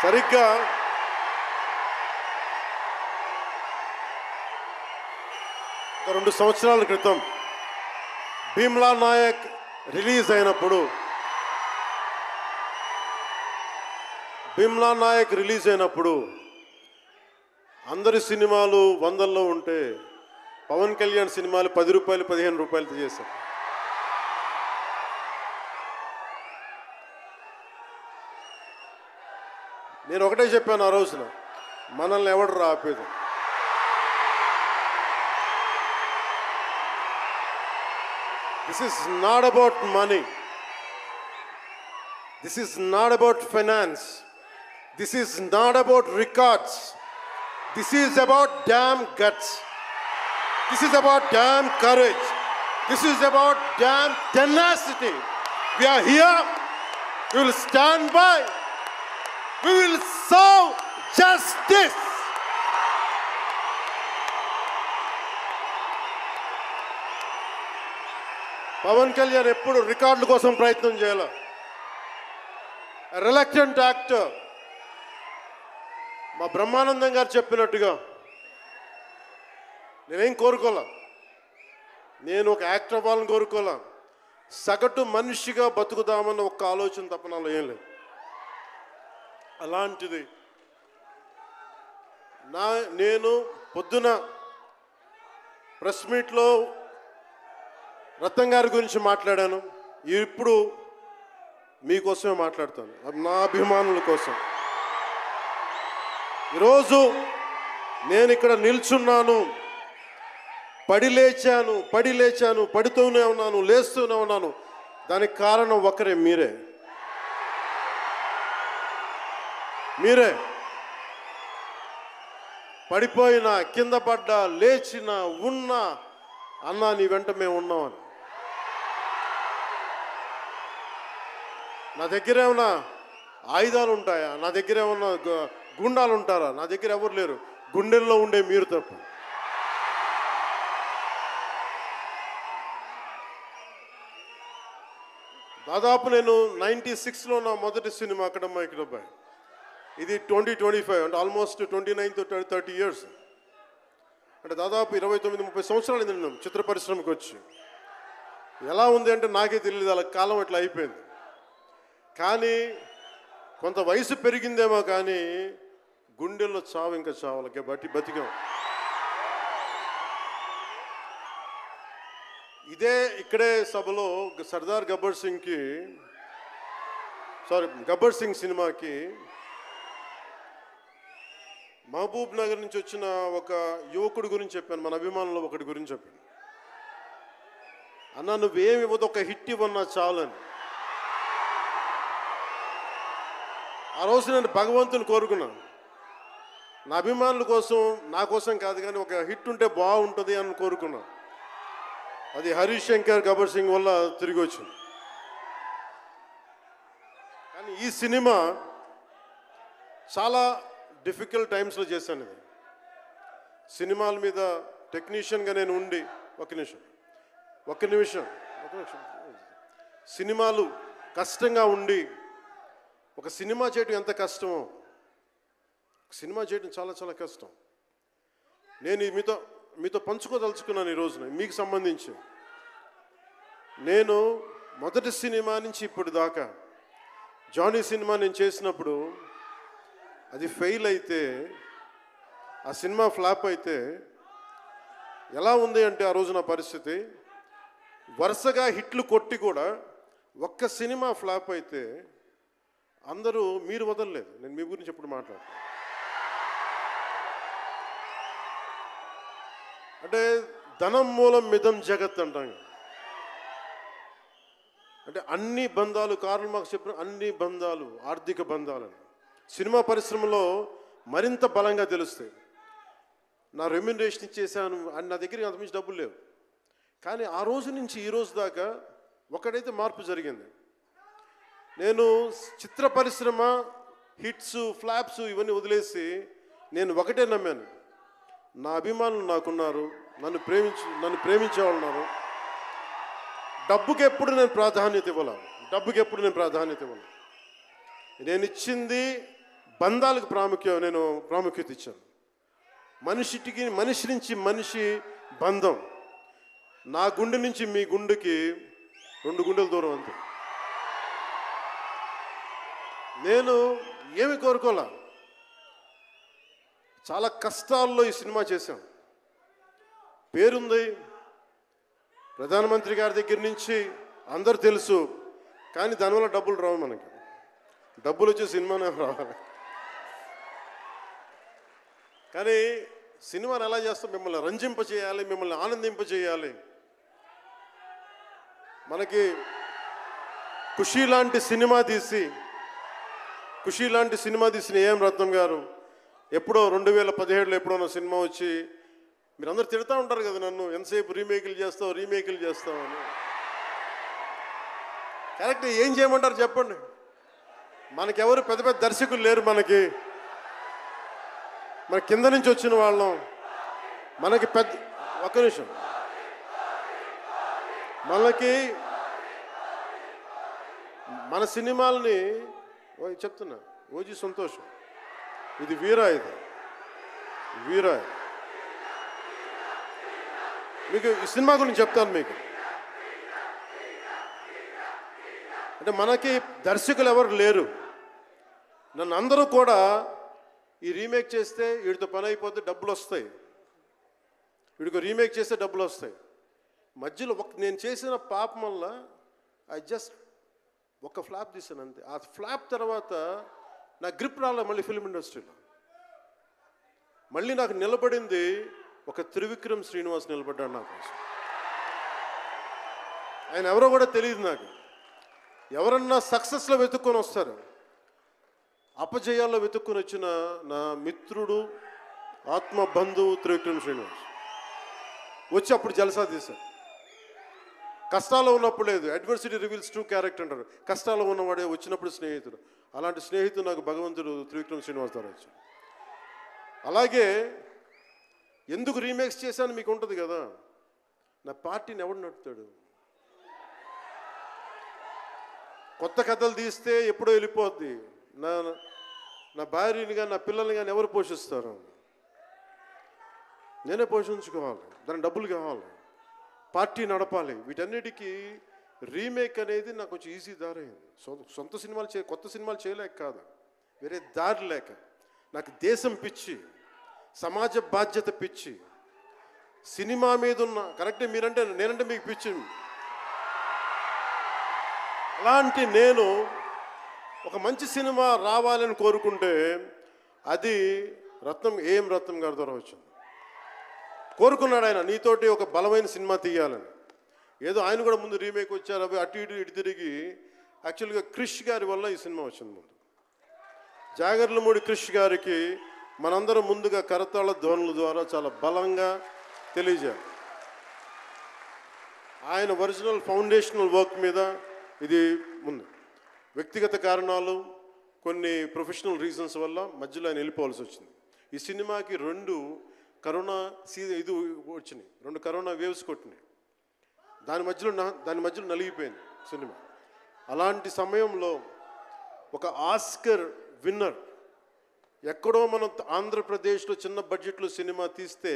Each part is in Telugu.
సరిగ్గా ఒక 2 సంవత్సరాల క్రితం భీమ్లా నాయక్ రిలీజ్ అయినప్పుడు అందరి సినిమాలు 100లో ఉంటే పవన్ కళ్యాణ్ సినిమాలు 10 రూపాయలు 15 రూపాయలతో చేశారు. నేను ఒకటే చెప్పాను ఆ రోజున, మనల్ని ఎవడు రాపేది. This is not about money. This is not about finance. This is not about records. This is about damn guts. This is about damn courage. This is about damn tenacity. We are here. We will stand by. We will serve justice. Pawan Kalyan ఎప్పుడు రికార్డుల కోసం ప్రయత్నం చేయాలి. Reluctant actor. మా బ్రహ్మానందం గారు చెప్పినట్టుగా నేనేం కోరుకోలే, నేను ఒక యాక్టర్ అవ్వాలని కోరుకోలే, సగటు మనిషిగా బతుకుదామన్న ఒక్క ఆలోచన తప్ప నాలో ఏం లేదు. అలాంటిది నేను పొద్దున ప్రెస్ మీట్లో రత్నం గారి గురించి మాట్లాడాను. ఇప్పుడు మీకోసమే మాట్లాడతాను, నా అభిమానుల కోసం. ఈరోజు నేను ఇక్కడ నిల్చున్నాను, పడి లేచాను, పడుతూనే ఉన్నాను, లేస్తూనే ఉన్నాను. దానికి కారణం ఒకరే, మీరే. పడిపోయినా, కింద పడ్డా, లేచినా, ఉన్నా, అన్నా నీ వెంట మేము ఉన్నామని. నా దగ్గర ఏమన్నా ఆయుధాలు ఉంటాయా? నా దగ్గర ఏమన్నా గుండాలు ఉంటారా? నా దగ్గర ఎవరు లేరు, గుండెల్లో ఉండే మీరు తప్ప. దాదాపు నేను 96లో నా మొదటి సినిమా అక్కడమ్మ ఇక్కడబ్బాయి. ఇది 2025 అంటే ఆల్మోస్ట్ 29 to 30 years. అంటే దాదాపు 29-30 సంవత్సరాలు నేను చిత్ర పరిశ్రమకు వచ్చి. ఎలా ఉంది అంటే నాకే తెలియదు, అలా కాలం ఇట్లా అయిపోయింది. కానీ కొంత వయసు పెరిగిందేమో కానీ గుండెల్లో చావు ఇంకా చావాలి, బతికాం. ఇక్కడే సభలో సర్దార్ గబ్బర్ సింగ్ సినిమాకి మహబూబ్ నగర్ నుంచి వచ్చిన ఒక యువకుడి గురించి చెప్పాను, మన అభిమానుల్లో ఒకటి గురించి చెప్పాను. అన్నా నువ్వేమి ఇవ్వదు, ఒక హిట్ ఇవ్వన్నా చాలని. ఆ రోజు నేను భగవంతుని కోరుకున్నాను, నా అభిమానుల కోసం, నా కోసం కాదు కానీ ఒక హిట్ ఉంటే బాగుంటుంది అని కోరుకున్నాను. అది హరీష్ శంకర్ గబ్బర్ సింగ్ వల్ల తిరిగి వచ్చింది. కానీ ఈ సినిమా చాలా డిఫికల్ట్ టైమ్స్లో చేశాను. ఇది సినిమాల మీద టెక్నీషియన్గా నేను ఉండి ఒక నిమిషం సినిమాలు కష్టంగా ఉండి, ఒక సినిమా చేయడం ఎంత కష్టమో, సినిమా చేయడం చాలా చాలా కష్టం. నేను మీతో పంచుకోదలుచుకున్నాను ఈ రోజున. మీకు సంబంధించి నేను మొదటి సినిమా నుంచి ఇప్పుడు దాకా జానీ సినిమా నేను చేసినప్పుడు అది ఫెయిల్ అయితే, ఆ సినిమా ఫ్లాప్ అయితే ఎలా ఉంది అంటే ఆ రోజు నా పరిస్థితి, వరుసగా హిట్లు కొట్టి కూడా ఒక్క సినిమా ఫ్లాప్ అయితే అందరూ మీరు వదలలేదు. నేను మీ గురించి ఎప్పుడు మాట్లాడతాను అంటే ధనం మూలం మిదం జగత్ అంటాం. అంటే అన్ని బంధాలు, కార్ల్ మార్క్స్ చెప్పిన అన్ని బంధాలు ఆర్థిక బంధాలని సినిమా పరిశ్రమలో మరింత బలంగా తెలుస్తాయి. నా రెమ్యునరేషన్ ఇచ్చేసాను అని నా దగ్గర అంతమించి డబ్బులు లేవు. కానీ ఆ రోజు నుంచి ఈ రోజు దాకా ఒకటైతే మార్పు జరిగింది. నేను చిత్ర పరిశ్రమ హిట్స్ ఫ్లాప్స్ ఇవన్నీ వదిలేసి నేను ఒకటే నమ్మాను, నా అభిమానులు నాకున్నారు, నన్ను ప్రేమించేవాళ్ళు ఉన్నారు. డబ్బుకి ఎప్పుడు నేను ప్రాధాన్యత ఇవ్వను. నేను ఇచ్చింది బంధాలకు నేను ప్రాముఖ్యత ఇచ్చాను. మనిషి నుంచి మనిషి బంధం. నా గుండె నుంచి మీ గుండెకి 2 గుండెల దూరం అంతే. నేను ఏమి కోరుకోలే, చాలా కష్టాల్లో ఈ సినిమా చేశాం. పేరుంది, ప్రధానమంత్రి గారి దగ్గర నుంచి అందరు తెలుసు, కానీ దానివల్ల డబ్బులు రావు. మనకి డబ్బులు వచ్చే సినిమానే రావాలి. కానీ సినిమాని ఎలా చేస్తాం? మిమ్మల్ని రంజింపచేయాలి, మిమ్మల్ని ఆనందింపచేయాలి. మనకి ఖుషీ లాంటి సినిమా తీసిన ఏఎం రత్నం గారు ఎప్పుడో 2017లో ఎప్పుడో సినిమా వచ్చి మీరందరూ తిడతా ఉంటారు కదా నన్ను, ఎంతసేపు రీమేకులు చేస్తావు అని. కరెక్ట్, ఏం చేయమంటారు చెప్పండి? మనకెవరు పెద్ద పెద్ద దర్శకులు లేరు. మన కింద నుంచి వచ్చిన వాళ్ళం. మనకి ఒక్క నిమిషం, మన సినిమాలని చెప్తున్నా, ఓజీ సంతోషం, ఇది వీరా, మీకు ఈ సినిమా గురించి చెప్తాను మీకు. అంటే మనకి దర్శకులు ఎవరు లేరు. నన్ను అందరూ కూడా ఈ రీమేక్ చేస్తే వీడితో పని అయిపోతే డబ్బులు వస్తాయి, వీడికి రీమేక్ చేస్తే డబ్బులు వస్తాయి. మధ్యలో నేను చేసిన పాపం వల్ల ఒక ఫ్లాప్ తీసాను అంతే. ఆ ఫ్లాప్ తర్వాత నా గ్రిప్ రాలే మళ్ళీ ఫిల్మ్ ఇండస్ట్రీలో. మళ్ళీ నాకు నిలబడింది ఒక త్రివిక్రమ్ శ్రీనివాస్ నిలబడ్డాడు నా కోసం. ఆయన ఎవరో కూడా తెలియదు నాకు. ఎవరన్నా సక్సెస్లో వెతుక్కొని వస్తారు, అపజయాల్లో వెతుక్కొని వచ్చిన నా మిత్రుడు, ఆత్మ బంధువు త్రివిక్రమ్ శ్రీనివాస్ వచ్చి అప్పుడు జలసా తీశారు. కష్టాల్లో ఉన్నప్పుడు లేదు, అడ్వర్సిటీ రివీల్స్ ట్రూ క్యారెక్టర్ అంటారు. కష్టాల్లో ఉన్నవాడే వచ్చినప్పుడు స్నేహితుడు. అలాంటి స్నేహితుడు నాకు భగవంతుడు త్రివిక్రమ్ శ్రీనివాస్ ద్వారా వచ్చాడు. అలాగే ఎందుకు రీమేక్స్ చేశాను మీకు ఉంటుంది కదా. నా పార్టీని ఎవడు నడుపుతాడు? కొత్త కథలు తీస్తే ఎప్పుడో వెళ్ళిపోద్ది. నా భార్యని కానీ నా పిల్లల్ని కానీ ఎవరు పోషిస్తారు? నేనే పోషించుకోవాలి, దానికి డబ్బులు కావాలి, పార్టీ నడపాలి. వీటన్నిటికీ రీమేక్ అనేది నాకు కొంచెం ఈజీ దారైంది. సొంత సినిమాలు కొత్త సినిమాలు చేయలేక కాదు, వేరే దారి లేక. నాకు దేశం పిచ్చి, సమాజ బాధ్యత పిచ్చి, సినిమా మీద ఉన్న కరెక్టే. నేనంటే మీకు పిచ్చి. అలాంటి నేను ఒక మంచి సినిమా రావాలని కోరుకుంటే అది ఏఎం రత్నం గారి ద్వారా వచ్చింది. కోరుకున్నాడు ఆయన, నీతోటి ఒక బలమైన సినిమా తీయాలని. ఏదో ఆయన కూడా ముందు రీమేక్ వచ్చారు, అవి అటు ఇటు తిరిగి యాక్చువల్గా క్రిష్ గారి వల్ల ఈ సినిమా వచ్చింది. ముందు జాగర్లమూడి క్రిష్ గారికి మనందరం ముందుగా కరతాళ ధ్వనుల ద్వారా చాలా బలంగా తెలియజేయాలి. ఆయన ఒరిజినల్ ఫౌండేషనల్ వర్క్ మీద ఇది ముందు. వ్యక్తిగత కారణాలు, కొన్ని ప్రొఫెషనల్ రీజన్స్ వల్ల మధ్యలో ఆయన వెళ్ళిపోవాల్సి వచ్చింది. ఈ సినిమాకి 2 కరోనా వచ్చినాయి, 2 కరోనా వేవ్స్ కొట్టినాయి. దాని మధ్యలో నలిగిపోయింది సినిమా. అలాంటి సమయంలో ఒక ఆస్కర్ విన్నర్ ఎక్కడో మనం ఆంధ్రప్రదేశ్లో చిన్న బడ్జెట్లో సినిమా తీస్తే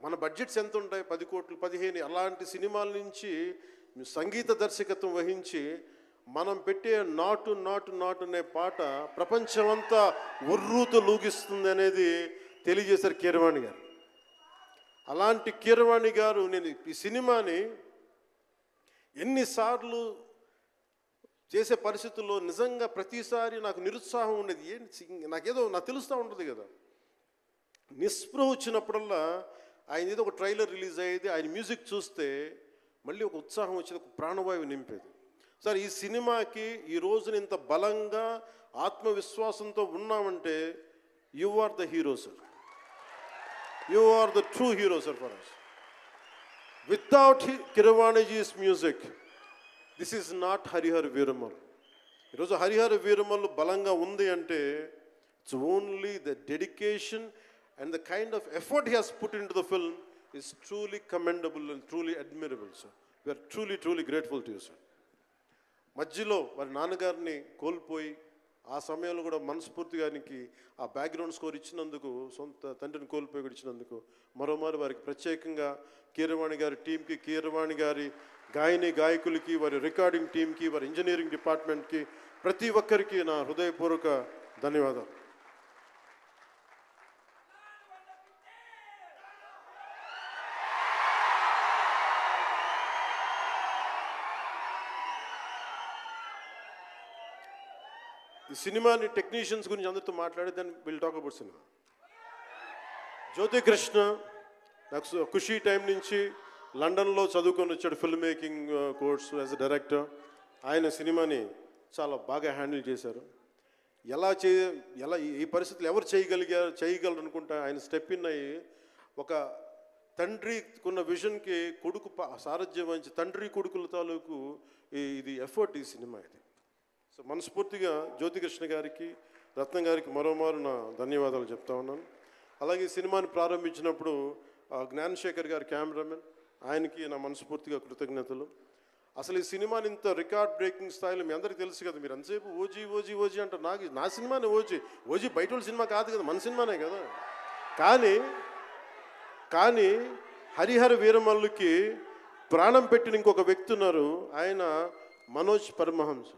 మన బడ్జెట్స్ ఎంత ఉంటాయి? 10 కోట్లు 15. అలాంటి సినిమాల నుంచి సంగీత దర్శకత్వం వహించి మనం పెట్టే నాటు నాటు నాటు అనే పాట ప్రపంచమంతా ఉర్రూతో లూగిస్తుంది అనేది తెలియజేశారు కీరవాణి గారు. అలాంటి కీరవాణి గారు నేను ఈ సినిమాని ఎన్నిసార్లు చేసే పరిస్థితుల్లో నిజంగా ప్రతిసారి నాకు నిరుత్సాహం ఉండేది. నాకు తెలుస్తూ ఉంటుంది కదా, నిస్పృహ వచ్చినప్పుడల్లా ఆయన ఏదో ఒక ట్రైలర్ రిలీజ్ అయ్యేది, ఆయన మ్యూజిక్ చూస్తే మళ్ళీ ఒక ఉత్సాహం వచ్చేది, ఒక ప్రాణవాయువు నింపేది. సార్ ఈ సినిమాకి ఈ రోజున ఇంత బలంగా ఆత్మవిశ్వాసంతో ఉన్నామంటే you are the hero sir, you are the true hero sir for us. Without Kirwaniji's music, this is not Harihar Veeramal. ఈరోజు హరిహర వీరమల్లు బలంగా ఉంది అంటే it's only the dedication and the kind of effort he has put into the film is truly commendable and truly admirable, sir. We are truly, truly grateful to you, sir. మధ్యలో వారి నాన్నగారిని కోల్పోయి ఆ సమయంలో కూడా మనస్ఫూర్తిగా ఆయనకి ఆ బ్యాక్గ్రౌండ్ స్కోర్ ఇచ్చినందుకు, సొంత తండ్రిని కోల్పోయి కూడా ఇచ్చినందుకు మరోమారు వారికి ప్రత్యేకంగా కీరవాణి గారి టీంకి, కీరవాణి గారి గాయకులకి, వారి రికార్డింగ్ టీంకి, వారి ఇంజనీరింగ్ డిపార్ట్మెంట్కి, ప్రతి ఒక్కరికి నా హృదయపూర్వక ధన్యవాదాలు. ఈ సినిమాని టెక్నీషియన్స్ గురించి అందరితో మాట్లాడి then will talk about cinema. Jyoti Krishna నాకు ఖుషీ టైం నుంచి లండన్లో చదువుకొని వచ్చాడు, film making course as a director. ఆయన సినిమాని చాలా బాగా హ్యాండిల్ చేశారు. ఎలా ఈ పరిస్థితులు ఎవరు చేయగలరు అనుకుంటా ఆయన స్టెప్ ఇన్ అయ్యి ఒక తండ్రికున్న విజన్కి కొడుకు సారథ్యం వహించి తండ్రి కొడుకుల తాలూకు ఇది ఎఫర్ట్ ఈ సినిమా ఇది. సో మనస్ఫూర్తిగా జ్యోతికృష్ణ గారికి, రత్నం గారికి మరోమారు నా ధన్యవాదాలు చెప్తా ఉన్నాను. అలాగే ఈ సినిమాని ప్రారంభించినప్పుడు జ్ఞానశేఖర్ గారి కెమెరామెన్, ఆయనకి నా మనస్ఫూర్తిగా కృతజ్ఞతలు. అసలు ఈ సినిమాని ఇంత రికార్డ్ బ్రేకింగ్ స్థాయిలో మీ అందరికీ తెలుసు కదా, మీరు ఎంతసేపు ఓజీ ఓజీ ఓజీ అంటారు. నా సినిమానే ఓజీ బయట వాళ్ళ సినిమా కాదు కదా, మన సినిమానే కదా. కానీ హరిహర వీరమల్లుకి ప్రాణం పెట్టిన ఇంకొక వ్యక్తి ఉన్నారు, ఆయన మనోజ్ పరమహంస.